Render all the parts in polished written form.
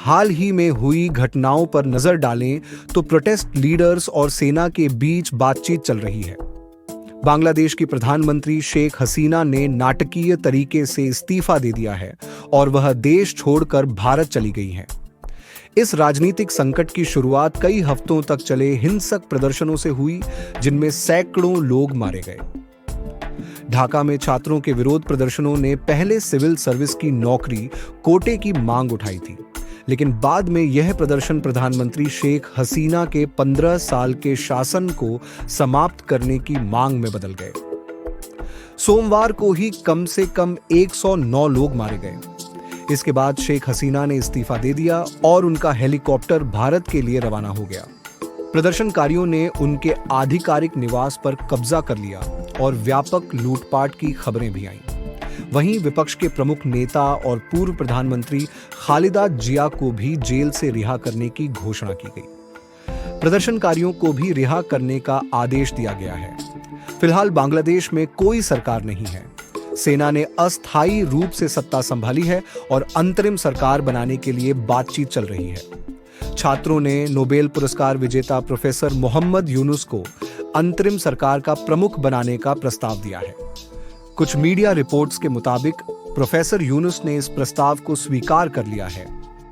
हाल ही में हुई घटनाओं पर नजर डालें तो प्रोटेस्ट लीडर्स और सेना के बीच बातचीत चल रही है। बांग्लादेश की प्रधानमंत्री शेख हसीना ने नाटकीय तरीके से इस्तीफा दे दिया है और वह देश छोड़कर भारत चली गई हैं। इस राजनीतिक संकट की शुरुआत कई हफ्तों तक चले हिंसक प्रदर्शनों से हुई, जिनमें सैकड़ों लोग मारे गए। ढाका में छात्रों के विरोध प्रदर्शनों ने पहले सिविल सर्विस की नौकरी कोटे की मांग उठाई थी, लेकिन बाद में यह प्रदर्शन प्रधानमंत्री शेख हसीना के 15 साल के शासन को समाप्त करने की मांग में बदल गए। सोमवार को ही कम से कम 109 लोग मारे गए। इसके बाद शेख हसीना ने इस्तीफा दे दिया और उनका हेलीकॉप्टर भारत के लिए रवाना हो गया। प्रदर्शनकारियों ने उनके आधिकारिक निवास पर कब्जा कर लिया और व्यापक लूटपाट की खबरें भी आईं। वहीं विपक्ष के प्रमुख नेता और पूर्व प्रधानमंत्री खालिदा जिया को भी जेल से रिहा करने की घोषणा की गई। प्रदर्शनकारियों को भी रिहा करने का आदेश दिया गया है। फिलहाल बांग्लादेश में कोई सरकार नहीं है। सेना ने अस्थायी रूप से सत्ता संभाली है और अंतरिम सरकार बनाने के लिए बातचीत चल रही है। छात्रों ने नोबेल पुरस्कार विजेता प्रोफेसर मोहम्मद यूनुस को अंतरिम सरकार का प्रमुख बनाने का प्रस्ताव दिया है। कुछ मीडिया रिपोर्ट्स के मुताबिक प्रोफेसर यूनुस ने इस प्रस्ताव को स्वीकार कर लिया है।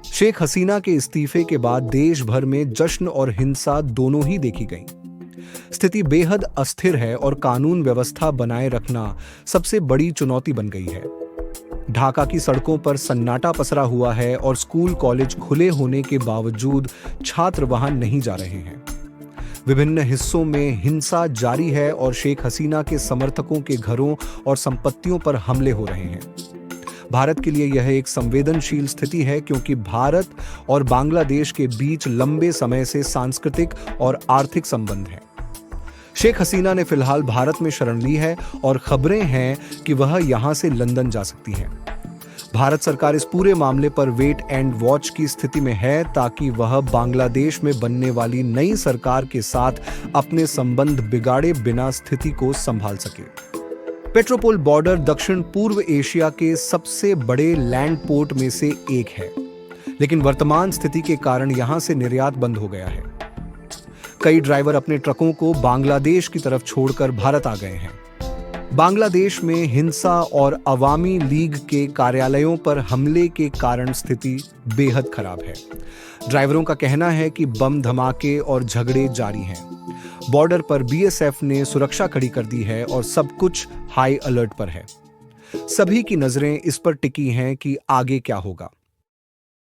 शेख हसीना के इस्तीफे के बाद देश भर में जश्न और हिंसा दोनों ही देखी गई। स्थिति बेहद अस्थिर है और कानून व्यवस्था बनाए रखना सबसे बड़ी चुनौती बन गई है। ढाका की सड़कों पर सन्नाटा पसरा हुआ है और स्कूल कॉलेज खुले होने के बावजूद छात्र वहां नहीं जा रहे हैं। विभिन्न हिस्सों में हिंसा जारी है और शेख हसीना के समर्थकों के घरों और संपत्तियों पर हमले हो रहे हैं। भारत के लिए यह एक संवेदनशील स्थिति है, क्योंकि भारत और बांग्लादेश के बीच लंबे समय से सांस्कृतिक और आर्थिक संबंध हैं। शेख हसीना ने फिलहाल भारत में शरण ली है और खबरें हैं कि वह यहां से लंदन जा सकती है। भारत सरकार इस पूरे मामले पर वेट एंड वॉच की स्थिति में है, ताकि वह बांग्लादेश में बनने वाली नई सरकार के साथ अपने संबंध बिगाड़े बिना स्थिति को संभाल सके। पेट्रोपोल बॉर्डर दक्षिण पूर्व एशिया के सबसे बड़े लैंड पोर्ट में से एक है, लेकिन वर्तमान स्थिति के कारण यहां से निर्यात बंद हो गया है। कई ड्राइवर अपने ट्रकों को बांग्लादेश की तरफ छोड़कर भारत आ गए हैं। बांग्लादेश में हिंसा और अवामी लीग के कार्यालयों पर हमले के कारण स्थिति बेहद खराब है। ड्राइवरों का कहना है कि बम धमाके और झगड़े जारी हैं। बॉर्डर पर बीएसएफ ने सुरक्षा खड़ी कर दी है और सब कुछ हाई अलर्ट पर है। सभी की नजरें इस पर टिकी हैं कि आगे क्या होगा।